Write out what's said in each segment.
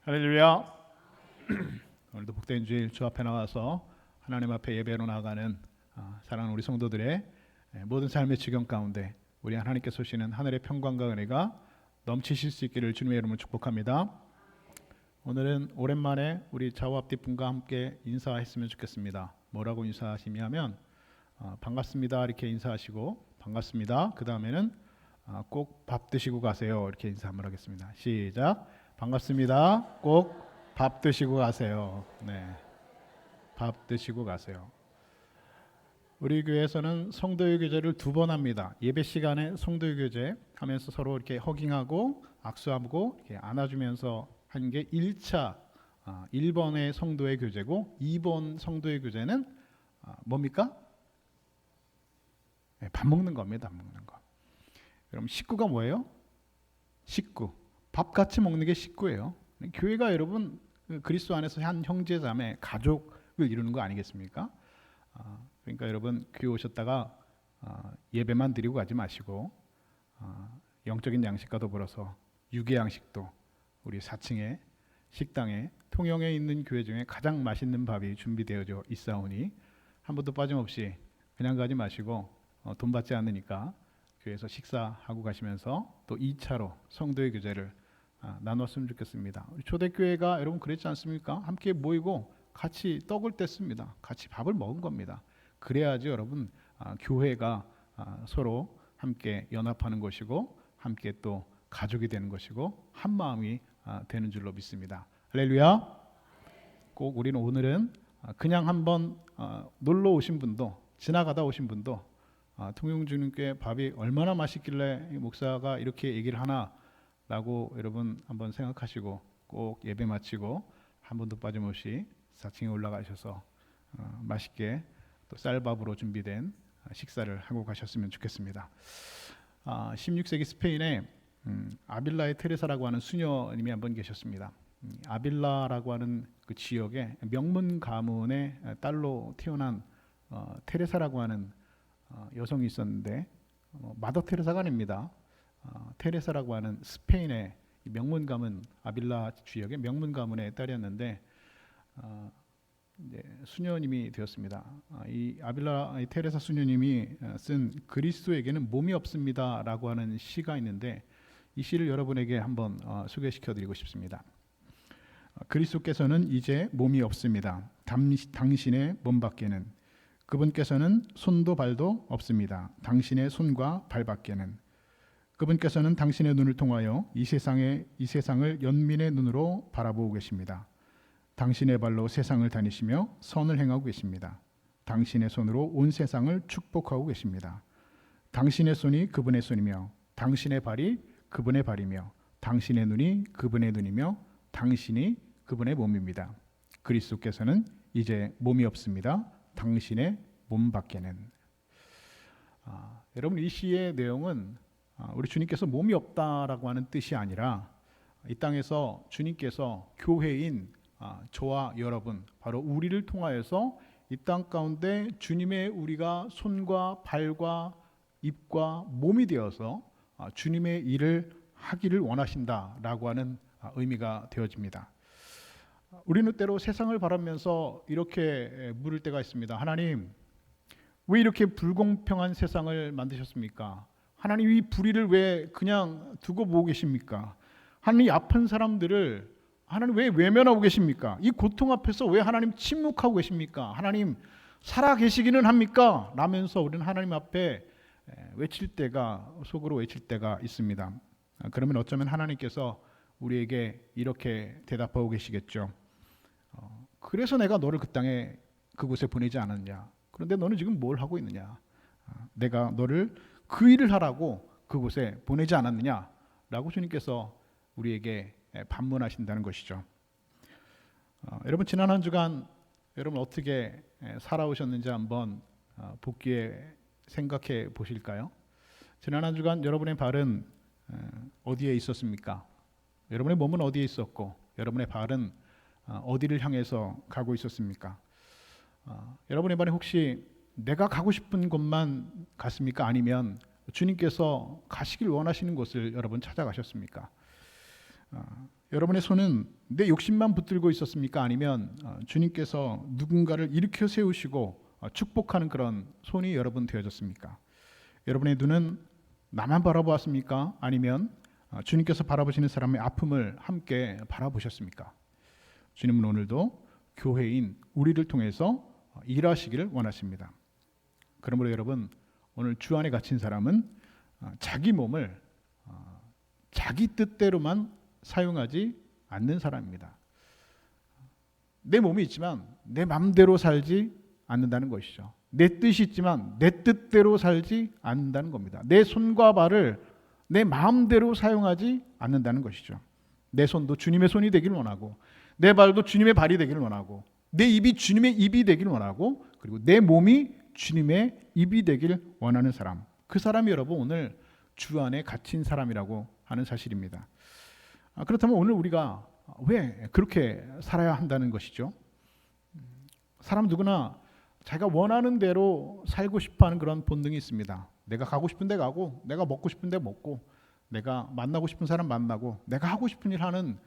할렐루야. 오늘도 복된 주일 주 앞에 나와서 하나님 앞에 예배로 나아가는 사랑하는 우리 성도들의 모든 삶의 지경 가운데 우리 하나님께서 주시는 하늘의 평강과 은혜가 넘치실 수 있기를 주님의 이름으로 축복합니다. 오늘은 오랜만에 우리 좌우 앞뒤 분과 함께 인사했으면 좋겠습니다. 뭐라고 인사하시냐면 반갑습니다 이렇게 인사하시고, 반갑습니다 그 다음에는 꼭 밥 드시고 가세요 이렇게 인사 한번 하겠습니다. 시작. 반갑습니다. 꼭 밥 드시고 가세요. 네, 밥 드시고 가세요. 우리 교회에서는 성도의 교제를 2번 합니다. 예배 시간에 성도의 교제 하면서 서로 이렇게 허깅하고 악수하고 이렇게 안아주면서 한 게 1차 1번의 성도의 교제고, 2번 성도의 교제는 뭡니까? 네, 밥 먹는 겁니다. 밥 먹는 거. 그럼 식구가 뭐예요? 식구. 밥 같이 먹는 게 식구예요. 교회가 여러분 그리스도 안에서 한 형제자매 가족을 이루는 거 아니겠습니까? 그러니까 여러분 교회 오셨다가 예배만 드리고 가지 마시고 영적인 양식과 더불어서 육의 양식도 우리 4층에 식당에 통영에 있는 교회 중에 가장 맛있는 밥이 준비되어져 있사오니 한 번도 빠짐없이 그냥 가지 마시고 돈 받지 않으니까 교회에서 식사하고 가시면서 또 2차로 성도의 교제를 나눴으면 좋겠습니다. 우리 초대교회가 여러분 그랬지 않습니까? 함께 모이고 같이 떡을 뗐습니다. 같이 밥을 먹은 겁니다. 그래야지 여러분 교회가 서로 함께 연합하는 것이고 함께 또 가족이 되는 것이고 한 마음이 되는 줄로 믿습니다. 할렐루야. 꼭 우리는 오늘은 그냥 한번 놀러 오신 분도 지나가다 오신 분도 통영주님께 밥이 얼마나 맛있길래 목사가 이렇게 얘기를 하나 라고 여러분 한번 생각하시고 꼭 예배 마치고 한 번도 빠짐없이 4층에 올라가셔서 맛있게 또 쌀밥으로 준비된 식사를 하고 가셨으면 좋겠습니다. 16세기 스페인에 아빌라의 테레사라고 하는 수녀님이 한 번 계셨습니다. 아빌라라고 하는 그 지역에 명문 가문의 딸로 태어난 테레사라고 하는 여성이 있었는데 마더 테레사가 아닙니다. 테레사라고 하는 스페인의 명문 가문, 아빌라 지역의 명문 가문의 딸이었는데 수녀님이 되었습니다. 이 아빌라 테레사 수녀님이 쓴 그리스도에게는 몸이 없습니다라고 하는 시가 있는데 이 시를 여러분에게 한번 소개시켜드리고 싶습니다. 그리스도께서는 이제 몸이 없습니다. 당신의 몸밖에는. 그분께서는 손도 발도 없습니다. 당신의 손과 발밖에는. 그분께서는 당신의 눈을 통하여 이 세상을 연민의 눈으로 바라보고 계십니다. 당신의 발로 세상을 다니시며 선을 행하고 계십니다. 당신의 손으로 온 세상을 축복하고 계십니다. 당신의 손이 그분의 손이며 당신의 발이 그분의 발이며 당신의 눈이 그분의 눈이며 당신이 그분의 몸입니다. 그리스도께서는 이제 몸이 없습니다. 당신의 몸밖에는. 여러분 이 시의 내용은 우리 주님께서 몸이 없다라고 하는 뜻이 아니라 이 땅에서 주님께서 교회인 저와 여러분 바로 우리를 통하여서 이 땅 가운데 주님의 우리가 손과 발과 입과 몸이 되어서 주님의 일을 하기를 원하신다라고 하는 의미가 되어집니다. 우리는 때로 세상을 바라면서 이렇게 물을 때가 있습니다. 하나님, 왜 이렇게 불공평한 세상을 만드셨습니까? 하나님 이 불의를 왜 그냥 두고 보고 계십니까? 하나님 아픈 사람들을 하나님 왜 외면하고 계십니까? 이 고통 앞에서 왜 하나님 침묵하고 계십니까? 하나님 살아 계시기는 합니까? 라면서 우리는 하나님 앞에 외칠 때가 속으로 외칠 때가 있습니다. 그러면 어쩌면 하나님께서 우리에게 이렇게 대답하고 계시겠죠. 그래서 내가 너를 그 땅에 그곳에 보내지 않았냐? 그런데 너는 지금 뭘 하고 있느냐? 내가 너를 그 일을 하라고 그곳에 보내지 않았느냐라고 주님께서 우리에게 반문하신다는 것이죠. 여러분 지난 한 주간 여러분 어떻게 살아오셨는지 한번 복귀에 생각해 보실까요? 지난 한 주간 여러분의 발은 어디에 있었습니까? 여러분의 몸은 어디에 있었고 여러분의 발은 어디를 향해서 가고 있었습니까? 여러분의 발에 혹시 내가 가고 싶은 곳만 갔습니까? 아니면 주님께서 가시길 원하시는 곳을 여러분 찾아가셨습니까? 여러분의 손은 내 욕심만 붙들고 있었습니까? 아니면 주님께서 누군가를 일으켜 세우시고 축복하는 그런 손이 여러분 되어졌습니까? 여러분의 눈은 나만 바라보았습니까? 아니면 주님께서 바라보시는 사람의 아픔을 함께 바라보셨습니까? 주님은 오늘도 교회인 우리를 통해서 일하시기를 원하십니다. 그러므로 여러분, 오늘 주 안에 갇힌 사람은 자기 몸을 자기 뜻대로만 사용하지 않는 사람입니다. 내 몸이 있지만 내 마음대로 살지 않는다는 것이죠. 내 뜻이 있지만 내 뜻대로 살지 않는다는 겁니다. 내 손과 발을 내 마음대로 사용하지 않는다는 것이죠. 내 손도 주님의 손이 되기를 원하고, 내 발도 주님의 발이 되기를 원하고, 내 입이 주님의 입이 되기를 원하고, 그리고 내 몸이 주님의 입이 되기를 원하는 사람, 그 사람이 여러분 오늘 주 안에 갇힌 사람이라고 하는 사실입니다. 그렇다면 오늘 우리가 왜 그렇게 살아야 한다는 것이죠? 사람 누구나 자기가 원하는 대로 살고 싶어하는 그런 본능이 있습니다. 내가 가고 싶은 데 가고, 내가 먹고 싶은 데 먹고, 내가 만나고 싶은 사람 만나고, 내가 하고 싶은 일 하는,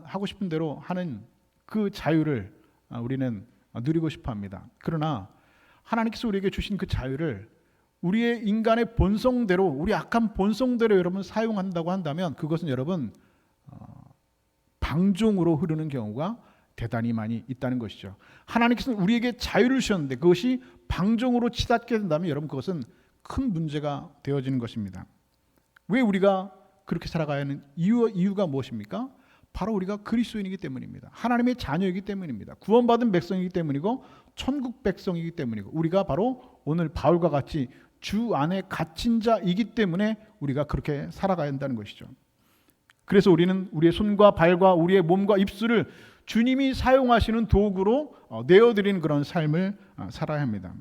하고 싶은 대로 하는 그 자유를 우리는 누리고 싶어합니다. 그러나 하나님께서 우리에게 주신 그 자유를 우리의 인간의 본성대로, 우리 악한 본성대로 여러분 사용한다고 한다면 그것은 여러분 방종으로 흐르는 경우가 대단히 많이 있다는 것이죠. 하나님께서는 우리에게 자유를 주셨는데 그것이 방종으로 치닫게 된다면 여러분 그것은 큰 문제가 되어지는 것입니다. 왜 우리가 그렇게 살아가야 하는 이유가 무엇입니까? 바로 우리가 그리스도인이기 때문입니다. 하나님의 자녀이기 때문입니다. 구원받은 백성이기 때문이고 천국 백성이기 때문이고, 우리가 바로 오늘 바울과 같이 주 안에 갇힌 자이기 때문에 우리가 그렇게 살아가야 한다는 것이죠. 그래서 우리는 우리의 손과 발과 우리의 몸과 입술을 주님이 사용하시는 도구로 내어드리는 그런 삶을 살아야 합니다.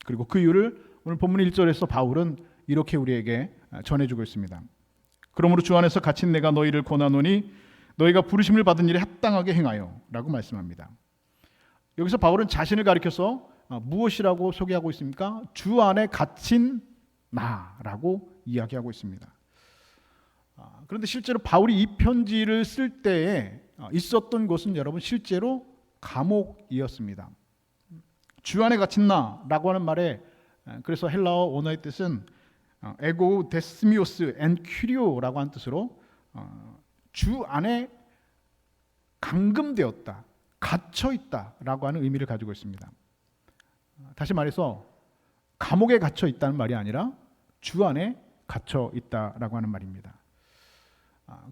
그리고 그 이유를 오늘 본문 1절에서 바울은 이렇게 우리에게 전해주고 있습니다. 그러므로 주 안에서 갇힌 내가 너희를 권하노니 너희가 부르심을 받은 일에 합당하게 행하여 라고 말씀합니다. 여기서 바울은 자신을 가리켜서 무엇이라고 소개하고 있습니까? 주 안에 갇힌 나라고 이야기하고 있습니다. 그런데 실제로 바울이 이 편지를 쓸 때에 있었던 곳은 여러분 실제로 감옥이었습니다. 주 안에 갇힌 나라고 하는 말에 그래서 헬라어 원어의 뜻은 에고 데스미오스 엔 큐리오라고 하는 뜻으로 주 안에 감금되었다, 갇혀있다라고 하는 의미를 가지고 있습니다. 다시 말해서 감옥에 갇혀 있다는 말이 아니라 주 안에 갇혀 있다라고 하는 말입니다.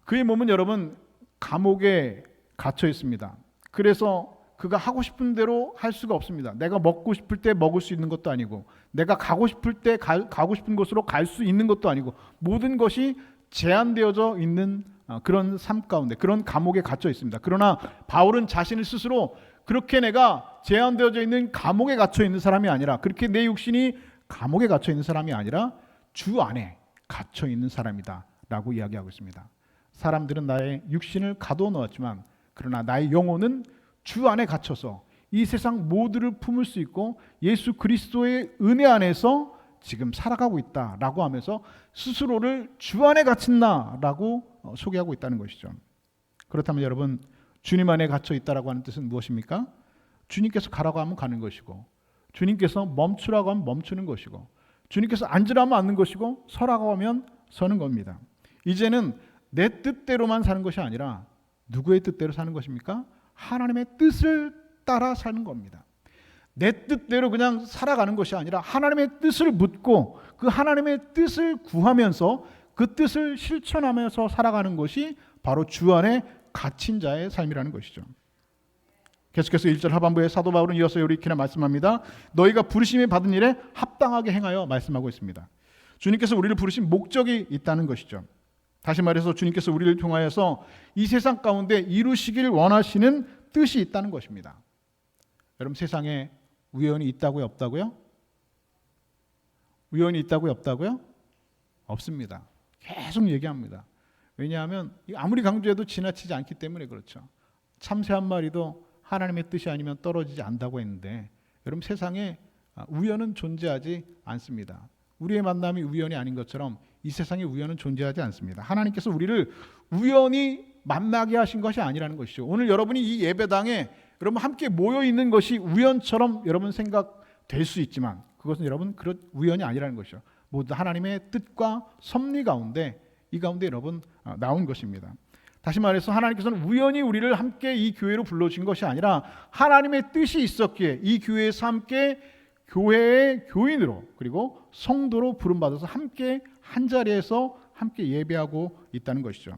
그의 몸은 여러분 감옥에 갇혀 있습니다. 그래서 그가 하고 싶은 대로 할 수가 없습니다. 내가 먹고 싶을 때 먹을 수 있는 것도 아니고, 내가 가고 싶을 때 가고 싶은 곳으로 갈 수 있는 것도 아니고, 모든 것이 제한되어져 있는 그런 삶 가운데, 그런 감옥에 갇혀 있습니다. 그러나 바울은 자신을 스스로 그렇게 내가 제한되어져 있는 감옥에 갇혀 있는 사람이 아니라, 그렇게 내 육신이 감옥에 갇혀 있는 사람이 아니라 주 안에 갇혀 있는 사람이다 라고 이야기하고 있습니다. 사람들은 나의 육신을 가둬 놓았지만 그러나 나의 영혼은 주 안에 갇혀서 이 세상 모두를 품을 수 있고 예수 그리스도의 은혜 안에서 지금 살아가고 있다라고 하면서 스스로를 주 안에 갇힌 나라고 소개하고 있다는 것이죠. 그렇다면 여러분, 주님 안에 갇혀 있다라고 하는 뜻은 무엇입니까? 주님께서 가라고 하면 가는 것이고, 주님께서 멈추라고 하면 멈추는 것이고, 주님께서 앉으라면 앉는 것이고, 서라고 하면 서는 겁니다. 이제는 내 뜻대로만 사는 것이 아니라 누구의 뜻대로 사는 것입니까? 하나님의 뜻을 따라 사는 겁니다. 내 뜻대로 그냥 살아가는 것이 아니라 하나님의 뜻을 묻고 그 하나님의 뜻을 구하면서 그 뜻을 실천하면서 살아가는 것이 바로 주 안에 갇힌 자의 삶이라는 것이죠. 계속해서 1절 하반부에 사도 바울은 이어서 이렇게 말씀합니다. 너희가 부르심에 받은 일에 합당하게 행하여 말씀하고 있습니다. 주님께서 우리를 부르신 목적이 있다는 것이죠. 다시 말해서 주님께서 우리를 통하여서 이 세상 가운데 이루시길 원하시는 뜻이 있다는 것입니다. 여러분, 세상에 우연이 있다고요? 없다고요? 우연이 있다고요? 없다고요? 없습니다. 계속 얘기합니다. 왜냐하면 아무리 강조해도 지나치지 않기 때문에 그렇죠. 참새 한 마리도 하나님의 뜻이 아니면 떨어지지 않는다고 했는데, 여러분, 세상에 우연은 존재하지 않습니다. 우리의 만남이 우연이 아닌 것처럼 이 세상에 우연은 존재하지 않습니다. 하나님께서 우리를 우연히 만나게 하신 것이 아니라는 것이죠. 오늘 여러분이 이 예배당에 여러분 함께 모여 있는 것이 우연처럼 여러분 생각될 수 있지만 그것은 여러분 그런 우연이 아니라는 것이죠. 모두 하나님의 뜻과 섭리 가운데 이 가운데 여러분 나온 것입니다. 다시 말해서 하나님께서는 우연히 우리를 함께 이 교회로 불러주신 것이 아니라 하나님의 뜻이 있었기에 이 교회에서 함께 교회의 교인으로 그리고 성도로 부름받아서 함께 한자리에서 함께 예배하고 있다는 것이죠.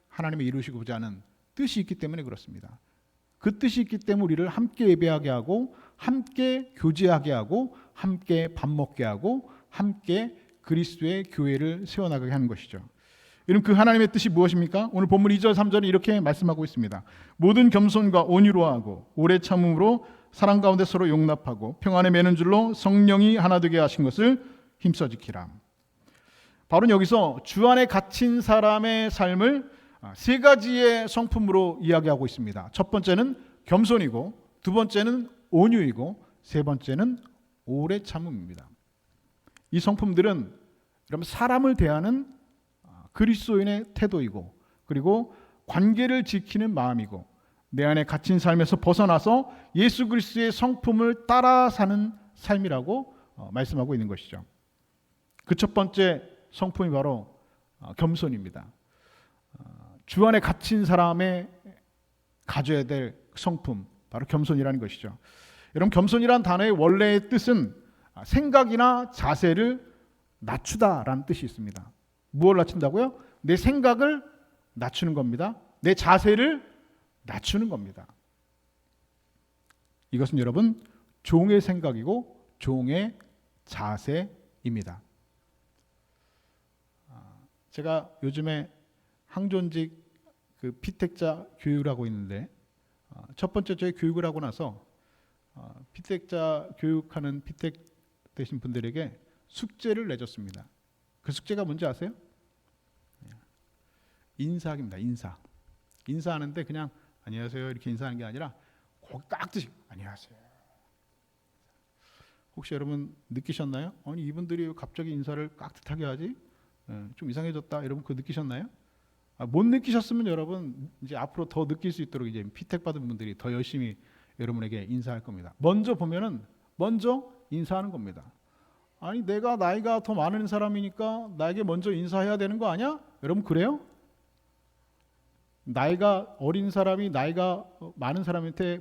하나님의 이루시고자 하는 뜻이 있기 때문에 그렇습니다. 그 뜻이 있기 때문에 우리를 함께 예배하게 하고 함께 교제하게 하고 함께 밥 먹게 하고 함께 그리스도의 교회를 세워나가게 하는 것이죠. 여러분 그 하나님의 뜻이 무엇입니까? 오늘 본문 2절 3절에 이렇게 말씀하고 있습니다. 모든 겸손과 온유로 하고 오래 참음으로 사랑 가운데 서로 용납하고 평안에 매는 줄로 성령이 하나 되게 하신 것을 힘써 지키라. 바로 여기서 주 안에 갇힌 사람의 삶을 세 가지의 성품으로 이야기하고 있습니다. 첫 번째는 겸손이고 두 번째는 온유이고 세 번째는 오래 참음입니다. 이 성품들은 여러분 사람을 대하는 그리스도인의 태도이고 그리고 관계를 지키는 마음이고 내 안에 갇힌 삶에서 벗어나서 예수 그리스도의 성품을 따라 사는 삶이라고 말씀하고 있는 것이죠. 그 첫 번째 성품이 바로 겸손입니다. 주 안에 갇힌 사람의 가져야 될 성품 바로 겸손이라는 것이죠. 여러분 겸손이란 단어의 원래의 뜻은 생각이나 자세를 낮추다라는 뜻이 있습니다. 무엇을 낮춘다고요? 내 생각을 낮추는 겁니다. 내 자세를 낮추는 겁니다. 이것은 여러분 종의 생각이고 종의 자세입니다. 제가 요즘에 항존직 그 피택자 교육을 하고 있는데 첫 번째 저희 교육을 하고 나서 피택자 교육하는 피택 되신 분들에게 숙제를 내줬습니다. 그 숙제가 뭔지 아세요? 인사하기입니다. 인사하는데 그냥 안녕하세요 이렇게 인사하는 게 아니라 거기 깍듯이 안녕하세요. 혹시 여러분 느끼셨나요? 아니 이분들이 갑자기 인사를 깍듯하게 하지? 좀 이상해졌다. 여러분 그거 느끼셨나요? 못 느끼셨으면 여러분 이제 앞으로 더 느낄 수 있도록 이제 피택 받은 분들이 더 열심히 여러분에게 인사할 겁니다. 먼저 보면은 먼저 인사하는 겁니다. 아니 내가 나이가 더 많은 사람이니까 나에게 먼저 인사해야 되는 거 아니야? 여러분 그래요? 나이가 어린 사람이 나이가 많은 사람한테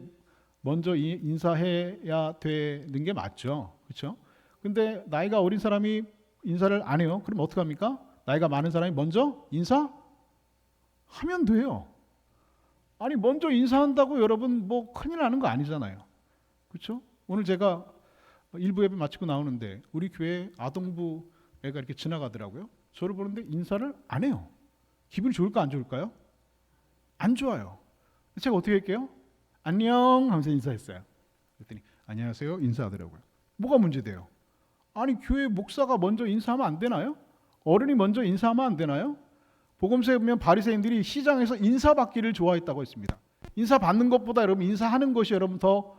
먼저 인사해야 되는 게 맞죠. 그렇죠? 근데 나이가 어린 사람이 인사를 안 해요. 그럼 어떡합니까? 나이가 많은 사람이 먼저 인사하면 돼요. 아니 먼저 인사한다고 여러분 뭐 큰일 나는 거 아니잖아요. 그렇죠? 오늘 제가 일부 예배 마치고 나오는데 우리 교회 아동부 애가 이렇게 지나가더라고요. 저를 보는데 인사를 안 해요. 기분이 좋을까 안 좋을까요? 안 좋아요. 제가 어떻게 할게요? 안녕 하면서 인사했어요. 그랬더니 안녕하세요 인사하더라고요. 뭐가 문제돼요? 아니 교회 목사가 먼저 인사하면 안 되나요? 어른이 먼저 인사하면 안 되나요? 복음서에 보면 바리새인들이 시장에서 인사받기를 좋아했다고 했습니다. 인사받는 것보다 여러분 인사하는 것이 여러분 더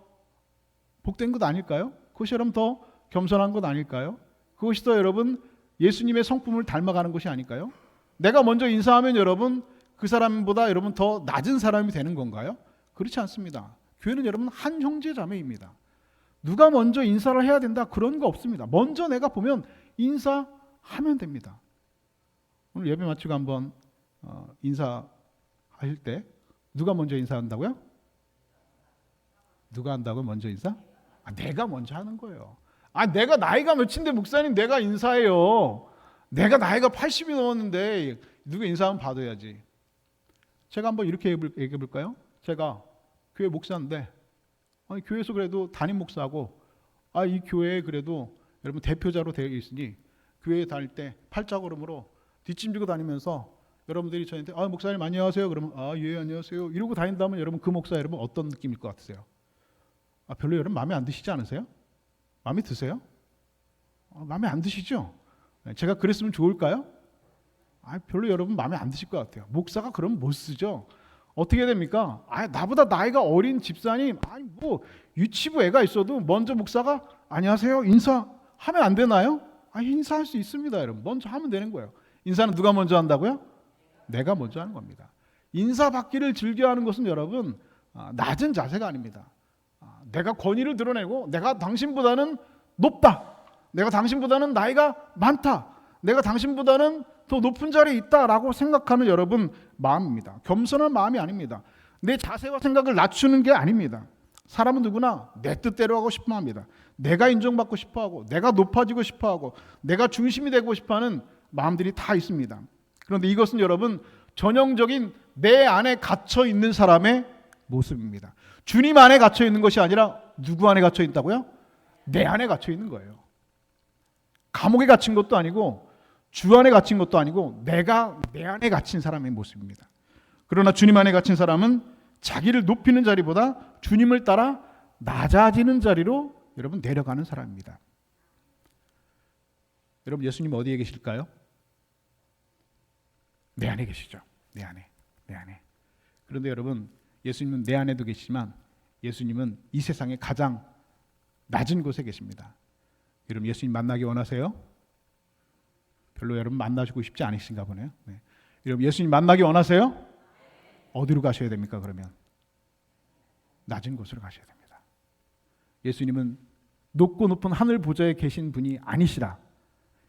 복된 것 아닐까요? 그것이 여러분 더 겸손한 것 아닐까요? 그것이 더 여러분 예수님의 성품을 닮아가는 것이 아닐까요? 내가 먼저 인사하면 여러분 그 사람보다 여러분 더 낮은 사람이 되는 건가요? 그렇지 않습니다. 교회는 여러분 한 형제 자매입니다. 누가 먼저 인사를 해야 된다 그런 거 없습니다. 먼저 내가 보면 인사하면 됩니다. 오늘 예배 마치고 한번 인사하실 때 누가 먼저 인사한다고요? 누가 한다고 먼저 인사? 내가 먼저 하는 거예요. 내가 나이가 몇인데 목사님 내가 인사해요. 내가 나이가 80이 넘었는데 누가 인사하면 받아야지. 제가 한번 이렇게 얘기해 볼까요? 제가 교회 목사인데 교회에서 그래도 담임 목사하고 이 교회에 그래도 여러분 대표자로 되어 있으니 교회에 다닐 때 팔자걸음으로 뒷짐지고 다니면서 여러분들이 저한테 목사님 안녕하세요. 그러면 예 안녕하세요. 이러고 다닌다면 여러분 그 목사 여러분 어떤 느낌일 것 같으세요? 별로 여러분 마음에 안 드시지 않으세요? 마음에 드세요? 마음에 안 드시죠? 제가 그랬으면 좋을까요? 별로 여러분 마음에 안 드실 것 같아요. 목사가 그러면 못 쓰죠. 어떻게 해야 됩니까? 나보다 나이가 어린 집사님, 뭐 유치부 애가 있어도 먼저 목사가 안녕하세요 인사하면 안 되나요? 인사할 수 있습니다, 여러분. 먼저 하면 되는 거예요. 인사는 누가 먼저 한다고요? 내가 먼저 하는 겁니다. 인사받기를 즐겨하는 것은 여러분 낮은 자세가 아닙니다. 내가 권위를 드러내고 내가 당신보다는 높다, 내가 당신보다는 나이가 많다, 내가 당신보다는 더 높은 자리에 있다라고 생각하는 여러분 마음입니다. 겸손한 마음이 아닙니다. 내 자세와 생각을 낮추는 게 아닙니다. 사람은 누구나 내 뜻대로 하고 싶어 합니다. 내가 인정받고 싶어 하고 내가 높아지고 싶어 하고 내가 중심이 되고 싶어 하는 마음들이 다 있습니다. 그런데 이것은 여러분 전형적인 내 안에 갇혀 있는 사람의 모습입니다. 주님 안에 갇혀 있는 것이 아니라 누구 안에 갇혀 있다고요? 내 안에 갇혀 있는 거예요. 감옥에 갇힌 것도 아니고 주 안에 갇힌 것도 아니고 내가 내 안에 갇힌 사람의 모습입니다. 그러나 주님 안에 갇힌 사람은 자기를 높이는 자리보다 주님을 따라 낮아지는 자리로 여러분 내려가는 사람입니다. 여러분 예수님 어디에 계실까요? 내 안에 계시죠. 내 안에. 그런데 여러분 예수님은 내 안에도 계시지만 예수님은 이 세상의 가장 낮은 곳에 계십니다. 여러분 예수님 만나기 원하세요? 별로 여러분 만나주고 싶지 않으신가 보네요. 네. 여러분 예수님 만나기 원하세요? 어디로 가셔야 됩니까? 그러면 낮은 곳으로 가셔야 됩니다. 예수님은 높고 높은 하늘 보좌에 계신 분이 아니시라.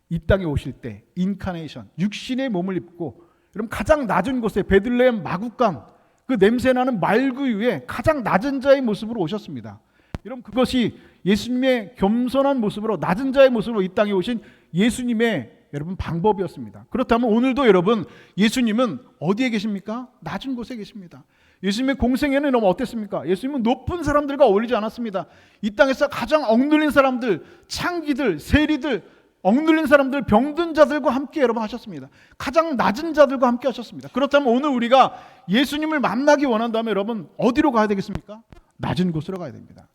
이 땅에 오실 때 인카네이션, 육신의 몸을 입고 여러분 가장 낮은 곳에 베들레헴 마구간 그 냄새나는 말구 위에 가장 낮은 자의 모습으로 오셨습니다. 여러분 그것이 예수님의 겸손한 모습으로 낮은 자의 모습으로 이 땅에 오신 예수님의 여러분 방법이었습니다. 그렇다면 오늘도 여러분 예수님은 어디에 계십니까? 낮은 곳에 계십니다. 예수님의 공생애는 너무 어땠습니까? 예수님은 높은 사람들과 어울리지 않았습니다. 이 땅에서 가장 억눌린 사람들, 창기들, 세리들, 억눌린 사람들, 병든 자들과 함께 여러분 하셨습니다. 가장 낮은 자들과 함께 하셨습니다. 그렇다면 오늘 우리가 예수님을 만나기 원한다면 여러분 어디로 가야 되겠습니까? 낮은 곳으로 가야 됩니다.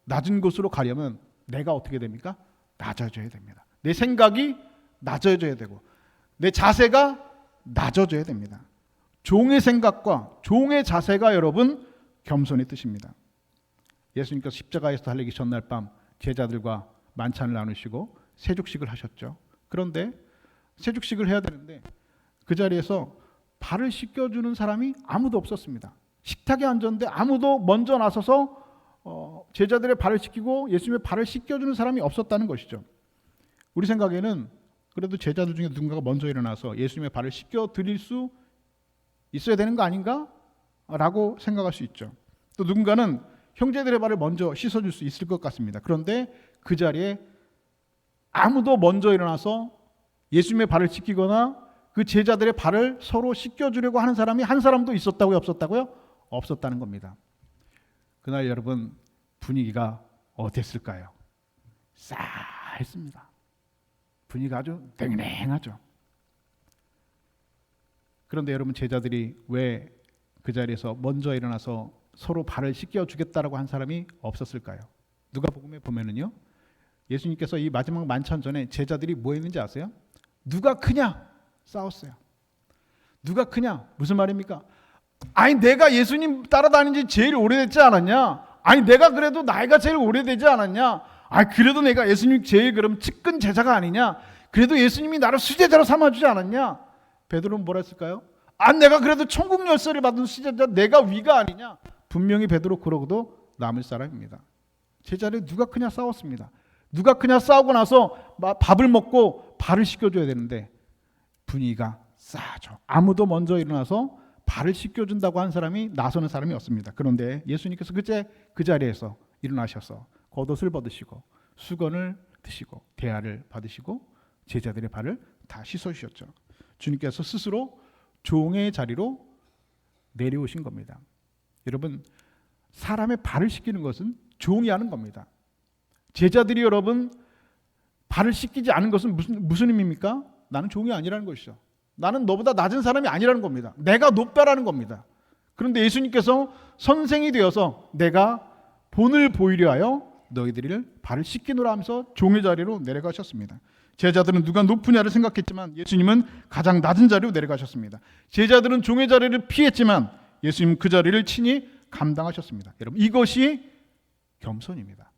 낮은 곳으로 가려면 내가 어떻게 됩니까? 낮아져야 됩니다. 내 생각이 낮아져야 되고 내 자세가 낮아져야 됩니다. 종의 생각과 종의 자세가 여러분 겸손의 뜻입니다. 예수님께서 십자가에서 달리기 전날 밤 제자들과 만찬을 나누시고 세족식을 하셨죠. 그런데 세족식을 해야 되는데 그 자리에서 발을 씻겨주는 사람이 아무도 없었습니다. 식탁에 앉았는데 아무도 먼저 나서서 제자들의 발을 씻기고 예수님의 발을 씻겨주는 사람이 없었다는 것이죠. 우리 생각에는 그래도 제자들 중에 누군가가 먼저 일어나서 예수님의 발을 씻겨드릴 수 있어야 되는 거 아닌가? 라고 생각할 수 있죠. 또 누군가는 형제들의 발을 먼저 씻어줄 수 있을 것 같습니다. 그런데 그 자리에 아무도 먼저 일어나서 예수님의 발을 씻기거나 그 제자들의 발을 서로 씻겨주려고 하는 사람이 한 사람도 있었다고요? 없었다고요? 없었다는 겁니다. 그날 여러분 분위기가 어땠을까요? 싸했습니다. 분위기가 아주 냉랭하죠. 그런데 여러분 제자들이 왜 그 자리에서 먼저 일어나서 서로 발을 씻겨주겠다라고 한 사람이 없었을까요? 누가복음에 보면은요, 예수님께서 이 마지막 만찬 전에 제자들이 뭐 했는지 아세요? 누가 크냐? 싸웠어요. 누가 크냐? 무슨 말입니까? 아니 내가 예수님 따라다닌 지 제일 오래됐지 않았냐? 아니 내가 그래도 나이가 제일 오래되지 않았냐? 아니 그래도 내가 예수님 제일 그럼 측근 제자가 아니냐? 그래도 예수님이 나를 수제자로 삼아주지 않았냐? 베드로는 뭐라 했을까요? 아 내가 그래도 천국 열쇠를 받은 수제자 내가 위가 아니냐? 분명히 베드로 그러고도 남을 사람입니다. 제자들 누가 크냐 싸웠습니다. 누가 크냐 싸우고 나서 밥을 먹고 발을 씻겨줘야 되는데 분위기가 싸하죠. 아무도 먼저 일어나서 발을 씻겨준다고 한 사람이 나서는 사람이 없습니다. 그런데 예수님께서 그제 그 자리에서 일어나셔서 겉옷을 벗으시고 수건을 드시고 대야를 받으시고 제자들의 발을 다 씻어주셨죠. 주님께서 스스로 종의 자리로 내려오신 겁니다. 여러분 사람의 발을 씻기는 것은 종이 하는 겁니다. 제자들이 여러분 발을 씻기지 않은 것은 무슨 의미입니까? 나는 종이 아니라는 것이죠. 나는 너보다 낮은 사람이 아니라는 겁니다. 내가 높다라는 겁니다. 그런데 예수님께서 선생이 되어서 내가 본을 보이려 하여 너희들을 발을 씻기노라 하면서 종의 자리로 내려가셨습니다. 제자들은 누가 높으냐를 생각했지만 예수님은 가장 낮은 자리로 내려가셨습니다. 제자들은 종의 자리를 피했지만 예수님은 그 자리를 친히 감당하셨습니다. 여러분 이것이 겸손입니다.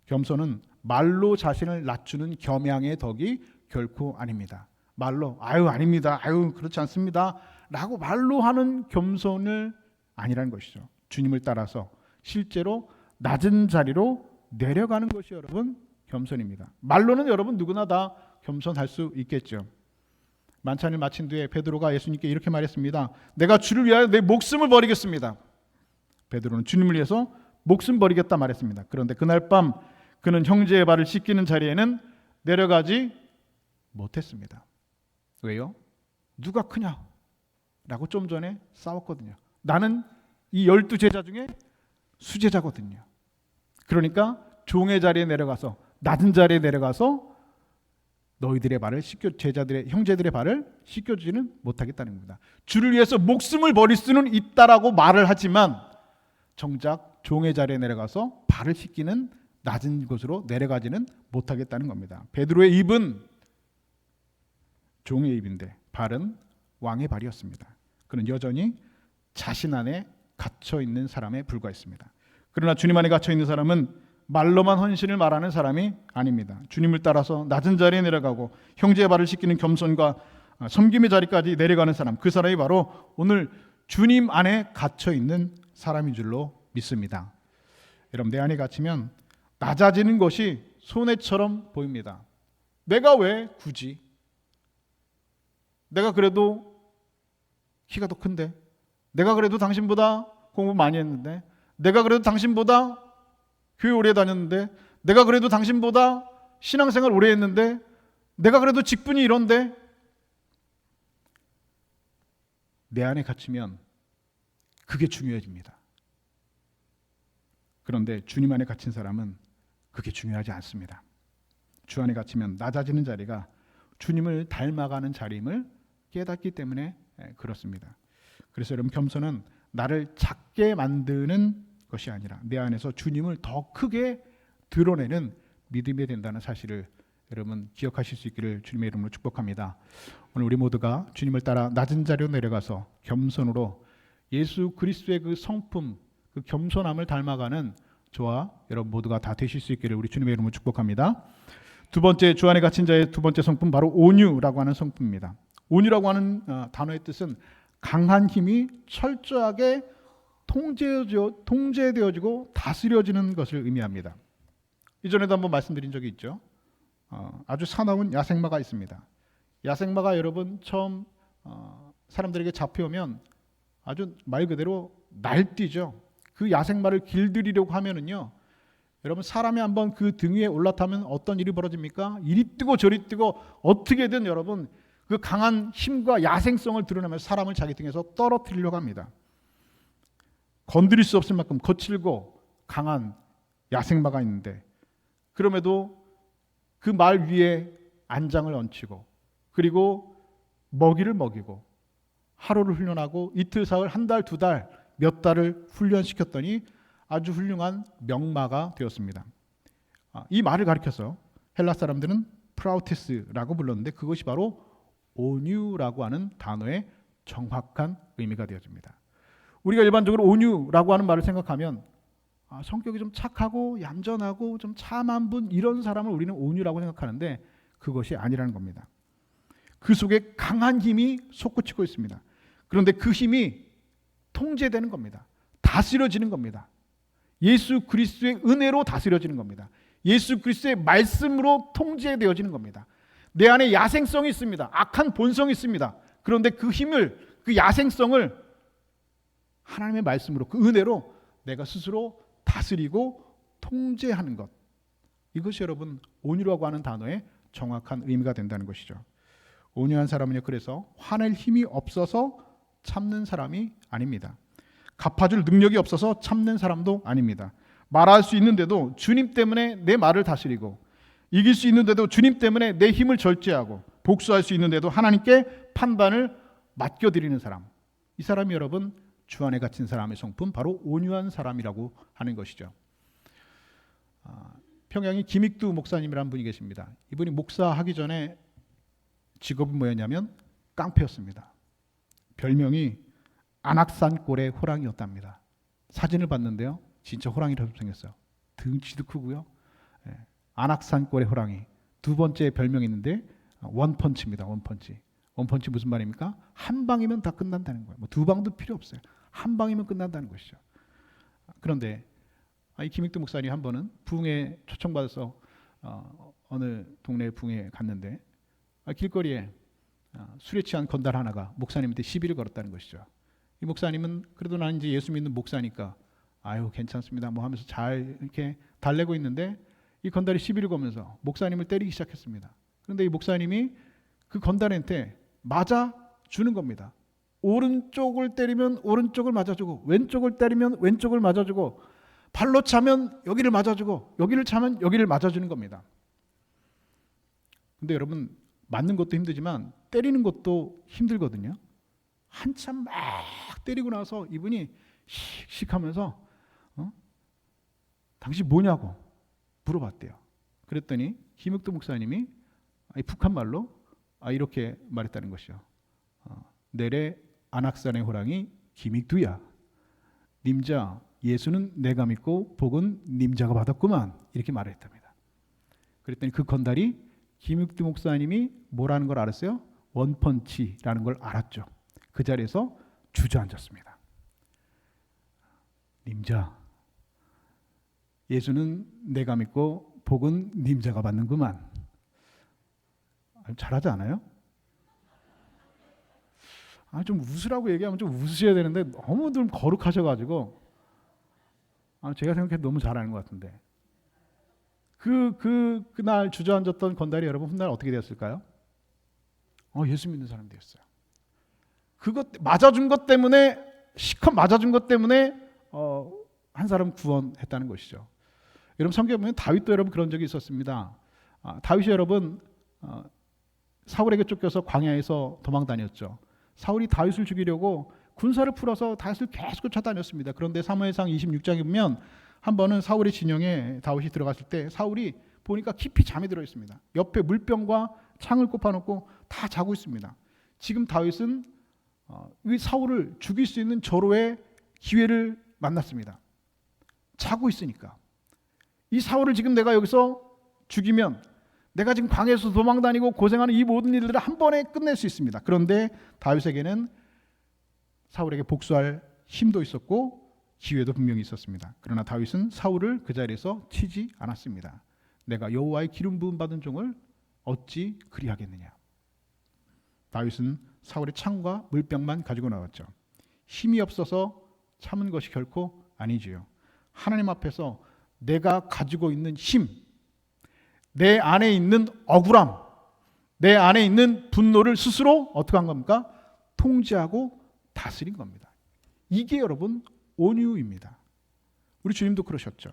겸손은 말로 자신을 낮추는 겸양의 덕이 결코 아닙니다. 말로 아유 아닙니다. 아유 그렇지 않습니다. 라고 말로 하는 겸손을 아니라는 것이죠. 주님을 따라서 실제로 낮은 자리로 내려가는 것이 여러분 겸손입니다. 말로는 여러분 누구나 다 겸손할 수 있겠죠. 만찬을 마친 뒤에 베드로가 예수님께 이렇게 말했습니다. 내가 주를 위하여 내 목숨을 버리겠습니다. 베드로는 주님을 위해서 목숨 버리겠다 말했습니다. 그런데 그날 밤 그는 형제의 발을 씻기는 자리에는 내려가지 못했습니다. 왜요? 누가 크냐? 라고 좀 전에 싸웠거든요. 나는 이 12제자 중에 수제자거든요. 그러니까 종의 자리에 내려가서 낮은 자리에 내려가서 너희들의 발을 제자들의 형제들의 발을 씻겨주지는 못하겠다는 겁니다. 주를 위해서 목숨을 버릴 수는 있다라고 말을 하지만 정작 종의 자리에 내려가서 발을 씻기는 낮은 곳으로 내려가지는 못하겠다는 겁니다. 베드로의 입은 종의 입인데 발은 왕의 발이었습니다. 그는 여전히 자신 안에 갇혀 있는 사람에 불과했습니다. 그러나 주님 안에 갇혀 있는 사람은 말로만 헌신을 말하는 사람이 아닙니다. 주님을 따라서 낮은 자리에 내려가고 형제의 발을 씻기는 겸손과 섬김의 자리까지 내려가는 사람, 그 사람이 바로 오늘 주님 안에 갇혀 있는 사람인 줄로 믿습니다. 여러분, 내 안에 갇히면 낮아지는 것이 손해처럼 보입니다. 내가 왜 굳이? 내가 그래도 키가 더 큰데, 내가 그래도 당신보다 공부 많이 했는데, 내가 그래도 당신보다 교회 오래 다녔는데, 내가 그래도 당신보다 신앙생활 오래 했는데, 내가 그래도 직분이 이런데, 내 안에 갇히면 그게 중요해집니다. 그런데 주님 안에 갇힌 사람은 그게 중요하지 않습니다. 주 안에 갇히면 낮아지는 자리가 주님을 닮아가는 자리임을 깨닫기 때문에 그렇습니다. 그래서 여러분, 겸손은 나를 작게 만드는 것이 아니라 내 안에서 주님을 더 크게 드러내는 믿음이 된다는 사실을 여러분 기억하실 수 있기를 주님의 이름으로 축복합니다. 오늘 우리 모두가 주님을 따라 낮은 자리로 내려가서 겸손으로 예수 그리스도의 그 성품, 그 겸손함을 닮아가는 저와 여러분 모두가 다 되실 수 있기를 우리 주님의 이름으로 축복합니다. 두 번째, 주 안에 갇힌 자의 두 번째 성품, 바로 온유라고 하는 성품입니다. 온유라고 하는 단어의 뜻은 강한 힘이 철저하게 통제되어지고 다스려지는 것을 의미합니다. 이전에도 한번 말씀드린 적이 있죠. 아주 사나운 야생마가 있습니다. 야생마가 여러분 처음 사람들에게 잡혀오면 아주 말 그대로 날뛰죠. 그 야생마를 길들이려고 하면은요, 여러분 사람이 한번 그 등 위에 올라타면 어떤 일이 벌어집니까? 이리 뜨고 저리 뜨고 어떻게든 여러분 그 강한 힘과 야생성을 드러내면서 사람을 자기 등에서 떨어뜨리려고 합니다. 건드릴 수 없을 만큼 거칠고 강한 야생마가 있는데, 그럼에도 그 말 위에 안장을 얹히고 그리고 먹이를 먹이고 하루를 훈련하고 이틀, 사흘, 한 달, 두 달, 몇 달을 훈련시켰더니 아주 훌륭한 명마가 되었습니다. 이 말을 가리켜서 헬라 사람들은 프라우테스라고 불렀는데 그것이 바로 온유라고 하는 단어의 정확한 의미가 되어집니다. 우리가 일반적으로 온유라고 하는 말을 생각하면 성격이 좀 착하고 얌전하고 좀 참한 분, 이런 사람을 우리는 온유라고 생각하는데 그것이 아니라는 겁니다. 그 속에 강한 힘이 솟구치고 있습니다. 그런데 그 힘이 통제되는 겁니다. 다스려지는 겁니다. 예수 그리스도의 은혜로 다스려지는 겁니다. 예수 그리스도의 말씀으로 통제되어지는 겁니다. 내 안에 야생성이 있습니다. 악한 본성이 있습니다. 그런데 그 힘을, 그 야생성을 하나님의 말씀으로, 그 은혜로 내가 스스로 다스리고 통제하는 것, 이것이 여러분 온유라고 하는 단어의 정확한 의미가 된다는 것이죠. 온유한 사람은요, 그래서 화낼 힘이 없어서 참는 사람이 아닙니다. 갚아줄 능력이 없어서 참는 사람도 아닙니다. 말할 수 있는데도 주님 때문에 내 말을 다스리고, 이길 수 있는데도 주님 때문에 내 힘을 절제하고, 복수할 수 있는데도 하나님께 판단을 맡겨드리는 사람, 이 사람이 여러분 주 안에 갇힌 사람의 성품, 바로 온유한 사람이라고 하는 것이죠. 평양에 김익두 목사님이라는 분이 계십니다. 이분이 목사하기 전에 직업이 뭐였냐면 깡패였습니다. 별명이 안악산골의 호랑이였답니다. 사진을 봤는데요, 진짜 호랑이처럼 생겼어요. 등치도 크고요. 안악산골의 호랑이. 두 번째 별명이 있는데 원펀치입니다. 원펀치. 원펀치 무슨 말입니까? 한 방이면 다 끝난다는 거예요. 뭐 두 방도 필요 없어요. 한 방이면 끝난다는 것이죠. 그런데 이 김익두 목사님 한 번은 부흥회 초청받아서 어느 동네 부흥회에 갔는데 길거리에 술에 취한 건달 하나가 목사님한테 시비를 걸었다는 것이죠. 이 목사님은 그래도 나는 이제 예수 믿는 목사니까 아유 괜찮습니다 뭐 하면서 잘 이렇게 달래고 있는데 이 건달이 시비를 걸면서 목사님을 때리기 시작했습니다. 그런데 이 목사님이 그 건달한테 맞아 주는 겁니다. 오른쪽을 때리면 오른쪽을 맞아주고 왼쪽을 때리면 왼쪽을 맞아주고 발로 차면 여기를 맞아주고 여기를 차면 여기를 맞아주는 겁니다. 근데 여러분 맞는 것도 힘들지만 때리는 것도 힘들거든요. 한참 막 때리고 나서 이분이 씩씩 하면서 당신 뭐냐고 물어봤대요. 그랬더니 김익두 목사님이 북한 말로 이렇게 말했다는 것이요. 내래 안악산의 호랑이 김익두야. 님자 예수는 내가 믿고 복은 님자가 받았구만. 이렇게 말했답니다. 그랬더니 그 건달이 김익두 목사님이 뭐라는 걸 알았어요? 원펀치라는 걸 알았죠. 그 자리에서 주저앉았습니다. 님자 예수는 내가 믿고 복은 님자가 받는구만. 잘하지 않아요? 좀 웃으라고 얘기하면 좀 웃으셔야 되는데 너무 좀 거룩하셔가지고 제가 생각해도 너무 잘하는 것 같은데 그날 주저앉았던 건달이 여러분 훗날 어떻게 되었을까요? 예수 믿는 사람이 되었어요. 그것 맞아준 것 때문에 실컷 맞아준 것 때문에 한 사람 구원했다는 것이죠. 여러분 성경에 보면 다윗도 여러분 그런 적이 있었습니다. 다윗이 여러분 사울에게 쫓겨서 광야에서 도망 다녔죠. 사울이 다윗을 죽이려고 군사를 풀어서 다윗을 계속 쫓아다녔습니다. 그런데 사무엘상 26장에 보면 한 번은 사울의 진영에 다윗이 들어갔을 때 사울이 보니까 깊이 잠이 들어 있습니다. 옆에 물병과 창을 꼽아놓고 다 자고 있습니다. 지금 다윗은 이 사울을 죽일 수 있는 절호의 기회를 만났습니다. 자고 있으니까 이 사울을 지금 내가 여기서 죽이면 내가 지금 광야에서 도망다니고 고생하는 이 모든 일들을 한 번에 끝낼 수 있습니다. 그런데 다윗에게는 사울에게 복수할 힘도 있었고 기회도 분명히 있었습니다. 그러나 다윗은 사울을 그 자리에서 치지 않았습니다. 내가 여호와의 기름 부음 받은 종을 어찌 그리하겠느냐. 다윗은 사울의 창과 물병만 가지고 나왔죠. 힘이 없어서 참은 것이 결코 아니지요. 하나님 앞에서 내가 가지고 있는 힘, 내 안에 있는 억울함, 내 안에 있는 분노를 스스로 어떻게 한 겁니까? 통제하고 다스린 겁니다. 이게 여러분 온유입니다. 우리 주님도 그러셨죠.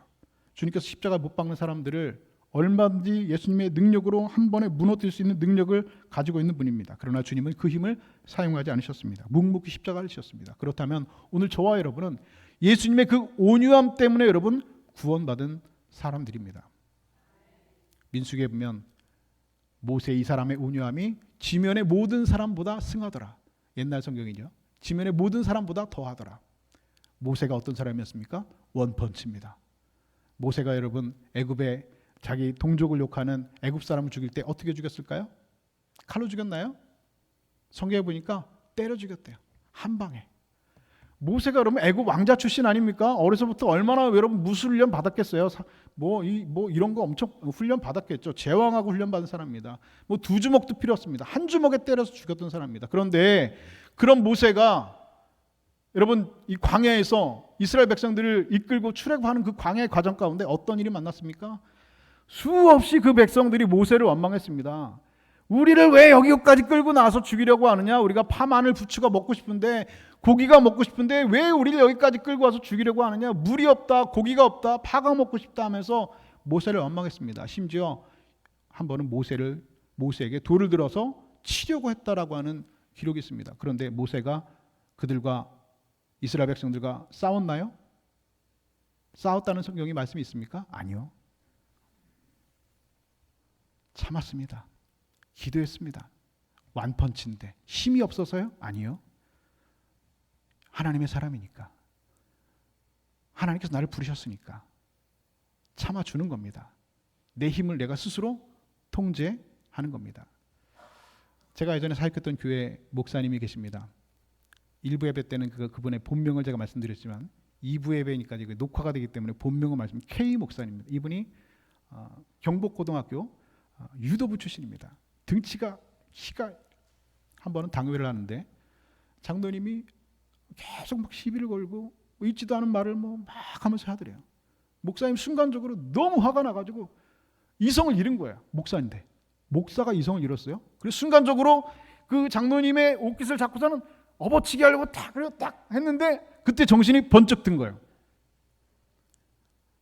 주님께서 십자가 못 박는 사람들을 얼마든지 예수님의 능력으로 한 번에 무너뜨릴 수 있는 능력을 가지고 있는 분입니다. 그러나 주님은 그 힘을 사용하지 않으셨습니다. 묵묵히 십자가를 지셨습니다. 그렇다면 오늘 저와 여러분은 예수님의 그 온유함 때문에 여러분 구원받은 사람들입니다. 민수기에 보면 모세 이 사람의 온유함이 지면의 모든 사람보다 승하더라. 옛날 성경이죠. 지면의 모든 사람보다 더하더라. 모세가 어떤 사람이었습니까? 원펀치입니다. 모세가 여러분 애굽에 자기 동족을 욕하는 애굽 사람을 죽일 때 어떻게 죽였을까요? 칼로 죽였나요? 성경에 보니까 때려 죽였대요. 한 방에. 모세가 여러분 애굽 왕자 출신 아닙니까? 어려서부터 얼마나 여러분 무술 훈련 받았겠어요? 뭐 이런 거 엄청 훈련 받았겠죠. 제왕하고 훈련 받은 사람입니다. 뭐 두 주먹도 필요 없습니다. 한 주먹에 때려서 죽였던 사람입니다. 그런데 그런 모세가 여러분 이 광야에서 이스라엘 백성들을 이끌고 출애굽하는 그 광야의 과정 가운데 어떤 일이 만났습니까? 수없이 그 백성들이 모세를 원망했습니다. 우리를 왜 여기까지 끌고 나와서 죽이려고 하느냐? 우리가 파 마늘 부추가 먹고 싶은데 고기가 먹고 싶은데 왜 우리를 여기까지 끌고 와서 죽이려고 하느냐? 물이 없다, 고기가 없다, 파가 먹고 싶다 하면서 모세를 원망했습니다. 심지어 한 번은 모세에게 돌을 들어서 치려고 했다라고 하는 기록이 있습니다. 그런데 모세가 그들과 이스라엘 백성들과 싸웠나요? 싸웠다는 성경이 말씀이 있습니까? 아니요. 참았습니다. 기도했습니다. 완펀치인데 힘이 없어서요? 아니요. 하나님의 사람이니까. 하나님께서 나를 부르셨으니까 참아주는 겁니다. 내 힘을 내가 스스로 통제하는 겁니다. 제가 예전에 사역했던 교회 목사님이 계십니다. 1부 예배 때는 그분의 본명을 제가 말씀드렸지만 2부 예배니까 이제 녹화가 되기 때문에 본명을 말씀 K 목사님입니다. 이분이 경복고등학교 유도부 출신입니다. 등치가 키가 한 번은 당회를 하는데 장로님이 계속 막 시비를 걸고 있지도 않은 말을 뭐 막 하면서 하더래요. 목사님 순간적으로 너무 화가 나가지고 이성을 잃은 거예요. 목사인데 목사가 이성을 잃었어요. 그래서 순간적으로 그 장로님의 옷깃을 잡고서는 업어치기 하려고 딱 했는데 그때 정신이 번쩍 든 거예요.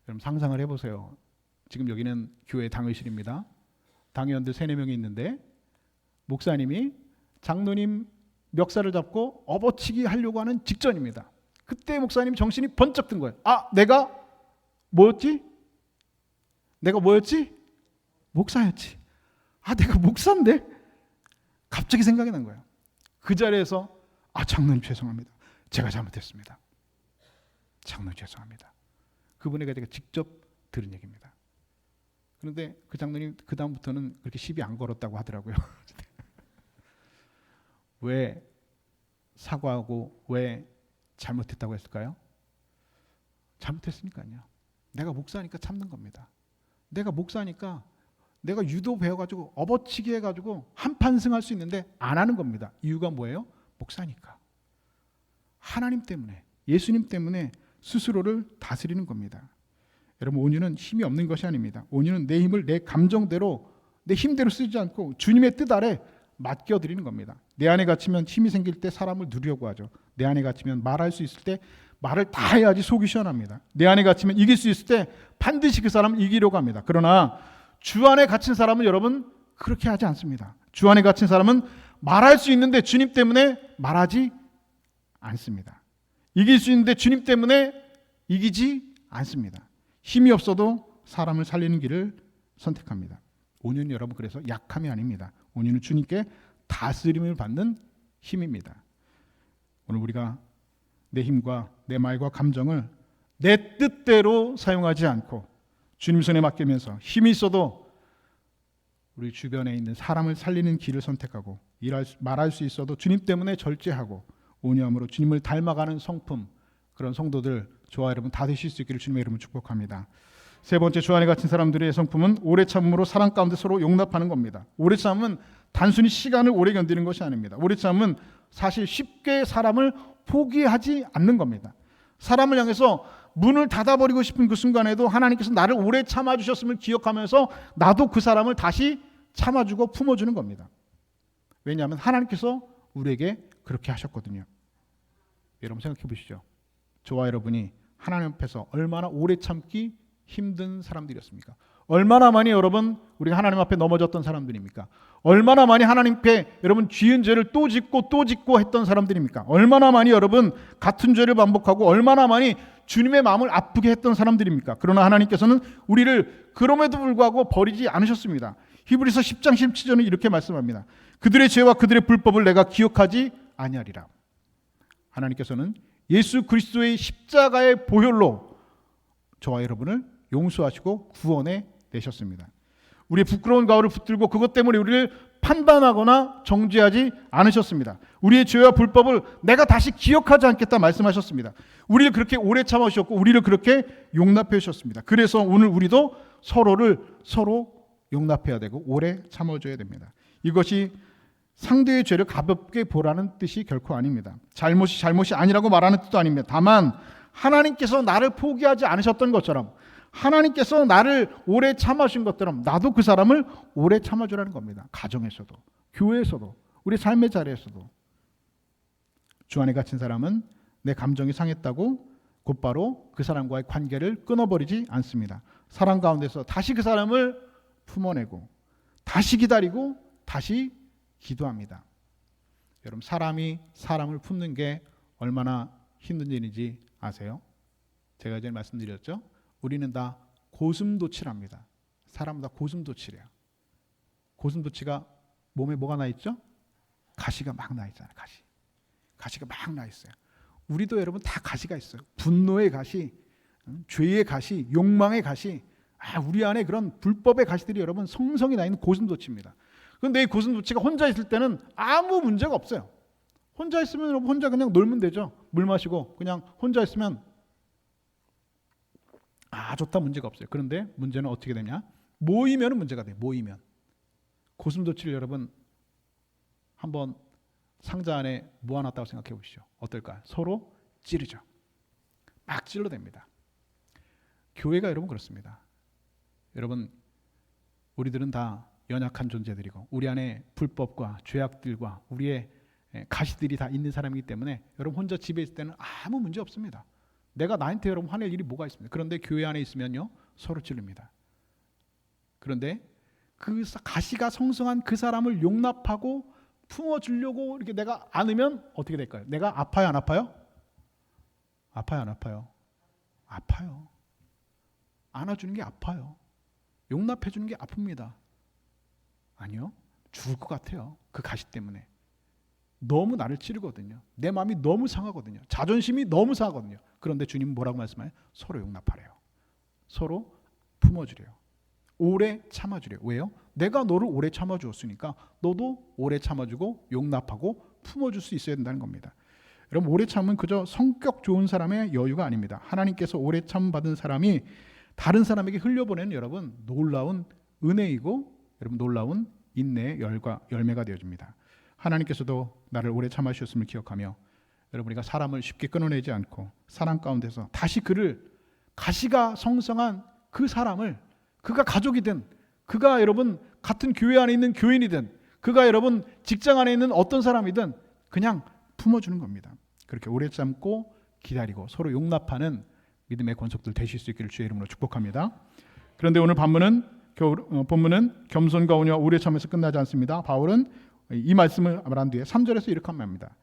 여러분 상상을 해보세요. 지금 여기는 교회 당회실입니다. 당회원들 3-4명이 있는데 목사님이 장로님 멱살을 잡고 업어치기 하려고 하는 직전입니다. 그때 목사님 정신이 번쩍 든 거예요. 내가 뭐였지? 목사였지. 내가 목사인데? 갑자기 생각이 난 거예요. 그 자리에서 장로님 죄송합니다. 제가 잘못했습니다. 장로님 죄송합니다. 그분에게 제가 직접 들은 얘기입니다. 그런데 그 장로님 그 다음부터는 그렇게 시비 안 걸었다고 하더라고요. 왜 사과하고 왜 잘못했다고 했을까요? 잘못했으니까요. 내가 목사니까 참는 겁니다. 내가 목사니까 내가 유도 배워가지고 업어치기 해가지고 한판승할 수 있는데 안 하는 겁니다. 이유가 뭐예요? 목사니까. 하나님 때문에, 예수님 때문에 스스로를 다스리는 겁니다. 여러분 온유는 힘이 없는 것이 아닙니다. 온유는 내 힘을 내 감정대로 내 힘대로 쓰지 않고 주님의 뜻 아래 맡겨드리는 겁니다. 내 안에 갇히면 힘이 생길 때 사람을 누리려고 하죠. 내 안에 갇히면 말할 수 있을 때 말을 다 해야지 속이 시원합니다. 내 안에 갇히면 이길 수 있을 때 반드시 그 사람을 이기려고 합니다. 그러나 주 안에 갇힌 사람은 여러분 그렇게 하지 않습니다. 주 안에 갇힌 사람은 말할 수 있는데 주님 때문에 말하지 않습니다. 이길 수 있는데 주님 때문에 이기지 않습니다. 힘이 없어도 사람을 살리는 길을 선택합니다. 온유는 여러분 그래서 약함이 아닙니다. 온유는 주님께 다스림을 받는 힘입니다. 오늘 우리가 내 힘과 내 말과 감정을 내 뜻대로 사용하지 않고 주님 손에 맡기면서 힘이 있어도 우리 주변에 있는 사람을 살리는 길을 선택하고 말할 수 있어도 주님 때문에 절제하고 온유함으로 주님을 닮아가는 성품, 그런 성도들 저와 여러분 다 되실 수 있기를 주님의 이름으로 축복합니다. 세 번째, 주 안에 갇힌 사람들의 성품은 오래 참음으로 사랑 가운데 서로 용납하는 겁니다. 오래 참음은 단순히 시간을 오래 견디는 것이 아닙니다. 오래 참음은 사실 쉽게 사람을 포기하지 않는 겁니다. 사람을 향해서 문을 닫아버리고 싶은 그 순간에도 하나님께서 나를 오래 참아주셨음을 기억하면서 나도 그 사람을 다시 참아주고 품어주는 겁니다. 왜냐하면 하나님께서 우리에게 그렇게 하셨거든요. 여러분 생각해 보시죠. 저와 여러분이 하나님 앞에서 얼마나 오래 참기 힘든 사람들이었습니까? 얼마나 많이 여러분 우리가 하나님 앞에 넘어졌던 사람들입니까? 얼마나 많이 하나님 앞에 여러분 지은 죄를 또 짓고 했던 사람들입니까? 얼마나 많이 여러분 같은 죄를 반복하고 얼마나 많이 주님의 마음을 아프게 했던 사람들입니까? 그러나 하나님께서는 우리를 그럼에도 불구하고 버리지 않으셨습니다. 히브리서 10장 17절은 이렇게 말씀합니다. 그들의 죄와 그들의 불법을 내가 기억하지 아니하리라. 하나님께서는 예수 그리스도의 십자가의 보혈로 저와 여러분을 용서하시고 구원해 내셨습니다. 우리의 부끄러운 가오를 붙들고 그것 때문에 우리를 판단하거나 정죄하지 않으셨습니다. 우리의 죄와 불법을 내가 다시 기억하지 않겠다 말씀하셨습니다. 우리를 그렇게 오래 참아주셨고 우리를 그렇게 용납해 주셨습니다. 그래서 오늘 우리도 서로 용납해야 되고 오래 참아줘야 됩니다. 이것이 상대의 죄를 가볍게 보라는 뜻이 결코 아닙니다. 잘못이 아니라고 말하는 뜻도 아닙니다. 다만 하나님께서 나를 포기하지 않으셨던 것처럼 하나님께서 나를 오래 참아주신 것처럼 나도 그 사람을 오래 참아주라는 겁니다. 가정에서도 교회에서도 우리 삶의 자리에서도. 주 안에 갇힌 사람은 내 감정이 상했다고 곧바로 그 사람과의 관계를 끊어버리지 않습니다. 사랑 가운데서 다시 그 사람을 품어내고 다시 기다리고 다시 기도합니다. 여러분 사람이 사람을 품는 게 얼마나 힘든 일인지 아세요? 제가 전에 말씀드렸죠. 우리는 다 고슴도치랍니다. 사람은 다 고슴도치래요. 고슴도치가 몸에 뭐가 나 있죠? 가시가 막 나 있잖아요. 가시가 막 나 있어요. 우리도 여러분 다 가시가 있어요. 분노의 가시, 죄의 가시, 욕망의 가시, 우리 안에 그런 불법의 가시들이 여러분 성성이 나 있는 고슴도치입니다. 근데 이 고슴도치가 혼자 있을 때는 아무 문제가 없어요. 혼자 있으면 여러분 혼자 그냥 놀면 되죠. 물 마시고 그냥 혼자 있으면 좋다, 문제가 없어요. 그런데 문제는 어떻게 되냐? 모이면 문제가 돼요. 모이면. 고슴도치를 여러분 한번 상자 안에 모아놨다고 생각해 보시죠. 어떨까요? 서로 찌르죠. 막 찔러댑니다. 교회가 여러분 그렇습니다. 여러분 우리들은 다 연약한 존재들이고 우리 안에 불법과 죄악들과 우리의 가시들이 다 있는 사람이기 때문에 여러분 혼자 집에 있을 때는 아무 문제 없습니다. 내가 나한테 여러분 화낼 일이 뭐가 있습니까? 그런데 교회 안에 있으면요 서로 찌릅니다. 그런데 그 가시가 성성한 그 사람을 용납하고 품어주려고 이렇게 내가 안으면 어떻게 될까요? 내가 아파요, 안 아파요? 아파요, 안 아파요? 아파요. 안아주는 게 아파요. 용납해주는 게 아픕니다. 아니요, 죽을 것 같아요. 그 가시 때문에. 너무 나를 찌르거든요. 내 마음이 너무 상하거든요. 자존심이 너무 상하거든요. 그런데 주님은 뭐라고 말씀해요? 서로 용납하래요. 서로 품어주래요. 오래 참아주래요. 왜요? 내가 너를 오래 참아주었으니까 너도 오래 참아주고 용납하고 품어줄 수 있어야 된다는 겁니다. 여러분 오래 참은 그저 성격 좋은 사람의 여유가 아닙니다. 하나님께서 오래 참 받은 사람이 다른 사람에게 흘려보내는 여러분 놀라운 은혜이고 여러분 놀라운 인내의 열매가 되어줍니다. 하나님께서도 나를 오래 참아주셨음을 기억하며 여러분 우리가 사람을 쉽게 끊어내지 않고 사랑 가운데서 다시 그를 가시가 성성한 그 사람을 그가 가족이든 그가 여러분 같은 교회 안에 있는 교인이든 그가 여러분 직장 안에 있는 어떤 사람이든 그냥 품어주는 겁니다. 그렇게 오래 참고 기다리고 서로 용납하는 믿음의 권속들 되실 수 있기를 주의 이름으로 축복합니다. 그런데 오늘 본문은 겸손과 온유와 오래 참에서 끝나지 않습니다. 바울은 이 말씀을 말한 뒤에 3절에서 이렇게 말합니다.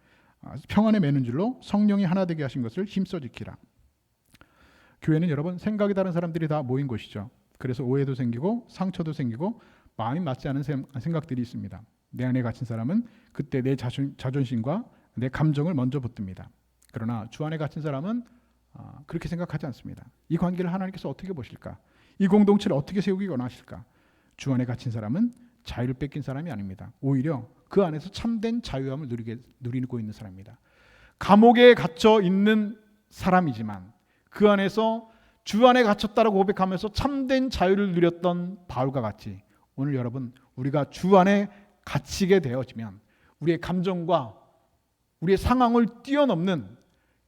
평안에 매는 줄로 성령이 하나 되게 하신 것을 힘써 지키라. 교회는 여러분 생각이 다른 사람들이 다 모인 곳이죠. 그래서 오해도 생기고 상처도 생기고 마음이 맞지 않은 생각들이 있습니다. 내 안에 갇힌 사람은 그때 내 자존심과 내 감정을 먼저 붙듭니다. 그러나 주 안에 갇힌 사람은 그렇게 생각하지 않습니다. 이 관계를 하나님께서 어떻게 보실까? 이 공동체를 어떻게 세우기 원하실까? 주 안에 갇힌 사람은 자유를 뺏긴 사람이 아닙니다. 오히려 그 안에서 참된 자유함을 누리고 있는 사람입니다. 감옥에 갇혀 있는 사람이지만 그 안에서 주 안에 갇혔다라고 고백하면서 참된 자유를 누렸던 바울과 같이 오늘 여러분 우리가 주 안에 갇히게 되어지면 우리의 감정과 우리의 상황을 뛰어넘는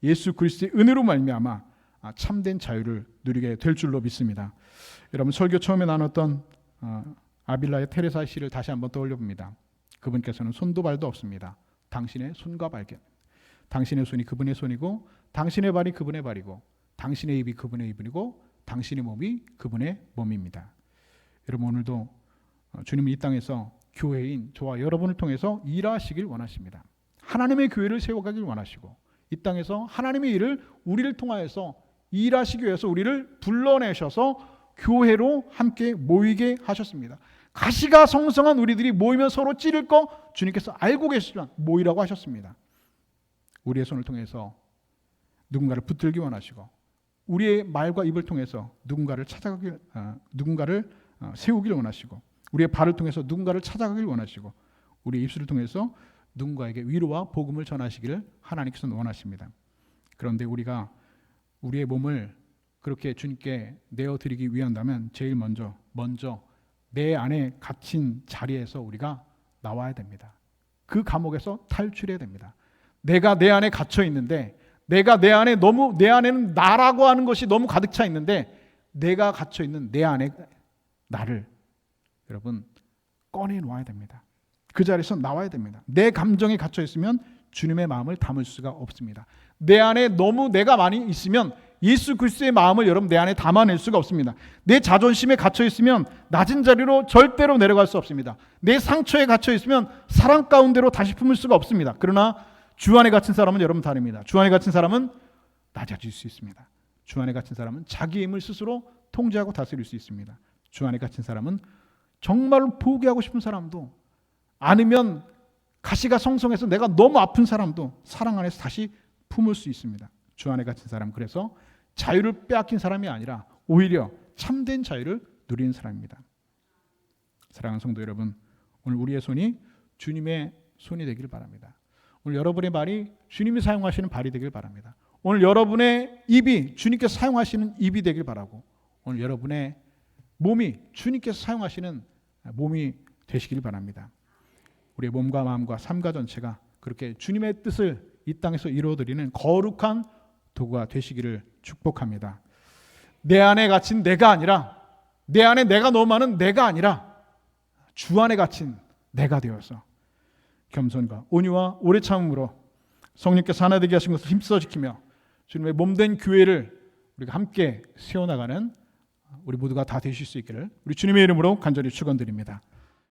예수 그리스도의 은혜로 말미암아 참된 자유를 누리게 될 줄로 믿습니다. 여러분 설교 처음에 나눴던 아빌라의 테레사 시를 다시 한번 떠올려 봅니다. 그분께서는 손도 발도 없습니다. 당신의 손과 발견. 당신의 손이 그분의 손이고 당신의 발이 그분의 발이고 당신의 입이 그분의 입이고 당신의 몸이 그분의 몸입니다. 여러분 오늘도 주님은 이 땅에서 교회인 저와 여러분을 통해서 일하시길 원하십니다. 하나님의 교회를 세워가길 원하시고 이 땅에서 하나님의 일을 우리를 통하여서 일하시기 위해서 우리를 불러내셔서 교회로 함께 모이게 하셨습니다. 가시가 성성한 우리들이 모이면 서로 찌를 거 주님께서 알고 계시지만 모이라고 하셨습니다. 우리의 손을 통해서 누군가를 붙들기 원하시고 우리의 말과 입을 통해서 누군가를 세우기를 원하시고 우리의 발을 통해서 누군가를 찾아가길 원하시고 우리의 입술을 통해서 누군가에게 위로와 복음을 전하시기를 하나님께서는 원하십니다. 그런데 우리가 우리의 몸을 그렇게 주님께 내어드리기 위한다면 제일 먼저 내 안에 갇힌 자리에서 우리가 나와야 됩니다. 그 감옥에서 탈출해야 됩니다. 내가 내 안에 갇혀 있는데 내가 내 안에는 나라고 하는 것이 너무 가득 차 있는데 내가 갇혀 있는 내 안에 나를 여러분 꺼내 놓아야 됩니다. 그 자리에서 나와야 됩니다. 내 감정에 갇혀 있으면 주님의 마음을 담을 수가 없습니다. 내 안에 너무 내가 많이 있으면 예수 그리스도의 마음을 여러분 내 안에 담아낼 수가 없습니다. 내 자존심에 갇혀 있으면 낮은 자리로 절대로 내려갈 수 없습니다. 내 상처에 갇혀 있으면 사랑 가운데로 다시 품을 수가 없습니다. 그러나 주 안에 갇힌 사람은 여러분 다릅니다. 주 안에 갇힌 사람은 낮아질 수 있습니다. 주 안에 갇힌 사람은 자기의 힘을 스스로 통제하고 다스릴 수 있습니다. 주 안에 갇힌 사람은 정말로 포기하고 싶은 사람도 아니면 가시가 성성해서 내가 너무 아픈 사람도 사랑 안에서 다시 품을 수 있습니다. 주 안에 갇힌 사람, 그래서 자유를 빼앗긴 사람이 아니라 오히려 참된 자유를 누리는 사람입니다. 사랑하는 성도 여러분, 오늘 우리의 손이 주님의 손이 되기를 바랍니다. 오늘 여러분의 발이 주님이 사용하시는 발이 되길 바랍니다. 오늘 여러분의 입이 주님께서 사용하시는 입이 되길 바라고, 오늘 여러분의 몸이 주님께서 사용하시는 몸이 되시길 바랍니다. 우리의 몸과 마음과 삶과 전체가 그렇게 주님의 뜻을 이 땅에서 이루어드리는 거룩한 도구가 되시기를 축복합니다. 내 안에 갇힌 내가 아니라, 내 안에 내가 너무 많은 내가 아니라 주 안에 갇힌 내가 되어서 겸손과 온유와 오래 참음으로 성령께서 하나 되게 하신 것을 힘써 지키며 주님의 몸된 교회를 우리가 함께 세워나가는 우리 모두가 다 되실 수 있기를 우리 주님의 이름으로 간절히 축원드립니다.